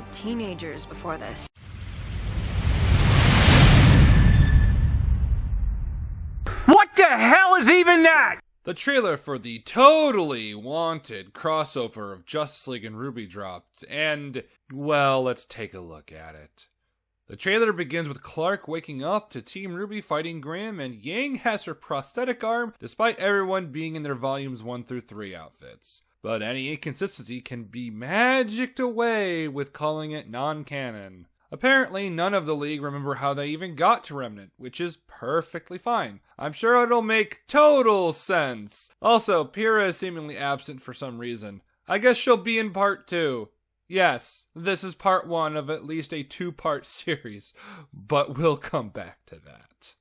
weren't teenagers before this. What the hell is even that? The trailer for the totally wanted crossover of Justice League and RWBY dropped, and, well, let's take a look at it. The trailer begins with Clark waking up to Team RWBY fighting Grimm, and Yang has her prosthetic arm, despite everyone being in their volumes 1 through 3 outfits. But any inconsistency can be magicked away with calling it non-canon. Apparently, none of the League remember how they even got to Remnant, which is perfectly fine. I'm sure it'll make total sense. Also, Pyrrha is seemingly absent for some reason. I guess she'll be in part 2. Yes, this is part 1 of at least a 2-part series, but we'll come back to that.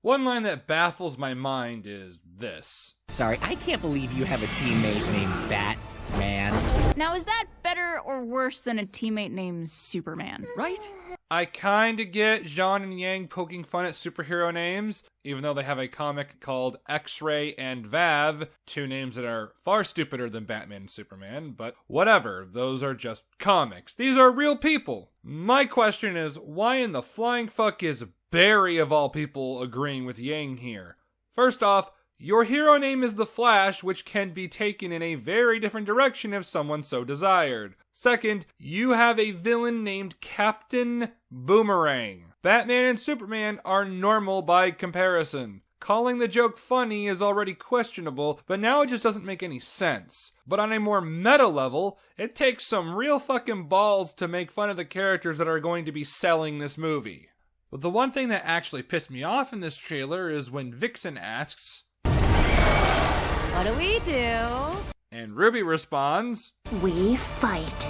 One line that baffles my mind is this. Sorry, I can't believe you have a teammate named Batman. Now, is that better or worse than a teammate named Superman? Right? I kinda get Jean and Yang poking fun at superhero names, even though they have a comic called X-Ray and Vav, 2 names that are far stupider than Batman and Superman, but whatever, those are just comics. These are real people. My question is, why in the flying fuck is Barry, of all people, agreeing with Yang here? First off, your hero name is the Flash, which can be taken in a very different direction if someone so desired. Second, you have a villain named Captain Boomerang. Batman and Superman are normal by comparison. Calling the joke funny is already questionable, but now it just doesn't make any sense. But on a more meta level, it takes some real fucking balls to make fun of the characters that are going to be selling this movie. But the one thing that actually pissed me off in this trailer is when Vixen asks, What do we do? and RWBY responds, We fight.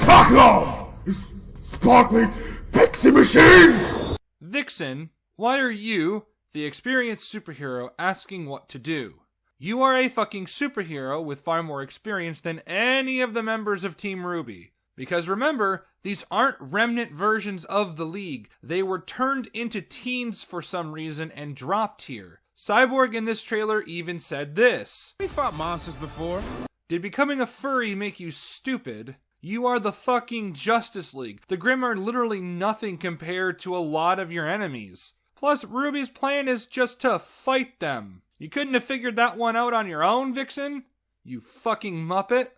Fuck off! Sparkling pixie machine! Vixen, why are you, the experienced superhero, asking what to do? You are a fucking superhero with far more experience than any of the members of Team RWBY. Because remember, these aren't remnant versions of the League. They were turned into teens for some reason and dropped here. Cyborg in this trailer even said this. We fought monsters before. Did becoming a furry make you stupid? You are the fucking Justice League. The Grimm are literally nothing compared to a lot of your enemies. Plus, RWBY's plan is just to fight them. You couldn't have figured that one out on your own, Vixen? You fucking muppet.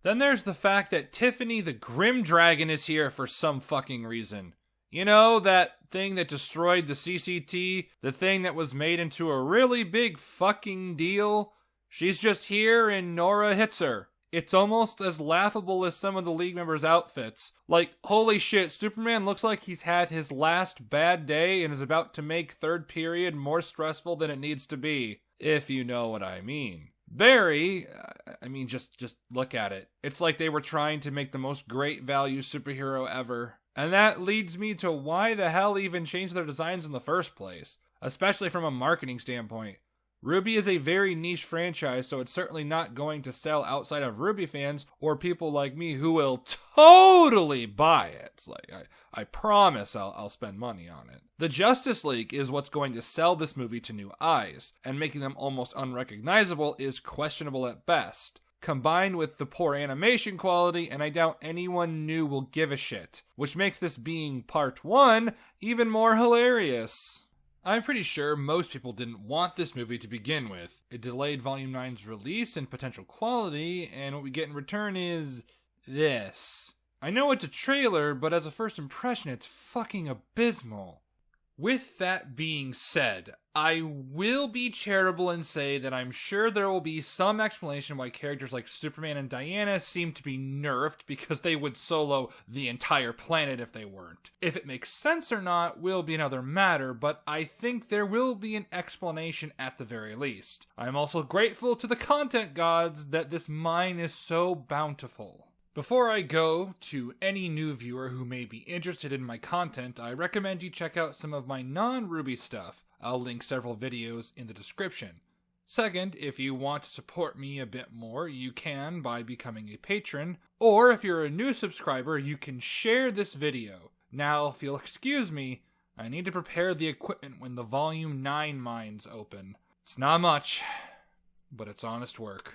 Then there's the fact that Tiffany the Grim Dragon is here for some fucking reason. You know, that thing that destroyed the CCT? The thing that was made into a really big fucking deal? She's just here and Nora hits her. It's almost as laughable as some of the League members' outfits. Like, holy shit, Superman looks like he's had his last bad day and is about to make third period more stressful than it needs to be. If you know what I mean. Barry, just look at it. It's like they were trying to make the most great value superhero ever. And that leads me to why the hell even change their designs in the first place, especially from a marketing standpoint. RWBY is a very niche franchise, so it's certainly not going to sell outside of RWBY fans or people like me who will totally buy it. It's like, I promise I'll spend money on it. The Justice League is what's going to sell this movie to new eyes, and making them almost unrecognizable is questionable at best. Combined with the poor animation quality, and I doubt anyone new will give a shit, which makes this being part 1 even more hilarious. I'm pretty sure most people didn't want this movie to begin with. It delayed Volume 9's release and potential quality, and what we get in return is this. I know it's a trailer, but as a first impression, it's fucking abysmal. With that being said, I will be charitable and say that I'm sure there will be some explanation why characters like Superman and Diana seem to be nerfed because they would solo the entire planet if they weren't. If it makes sense or not will be another matter, but I think there will be an explanation at the very least. I'm also grateful to the content gods that this mine is so bountiful. Before I go to any new viewer who may be interested in my content, I recommend you check out some of my non-RWBY stuff. I'll link several videos in the description. Second, if you want to support me a bit more, you can by becoming a patron, or if you're a new subscriber, you can share this video. Now, if you'll excuse me, I need to prepare the equipment when the Volume 9 mines open. It's not much, but it's honest work.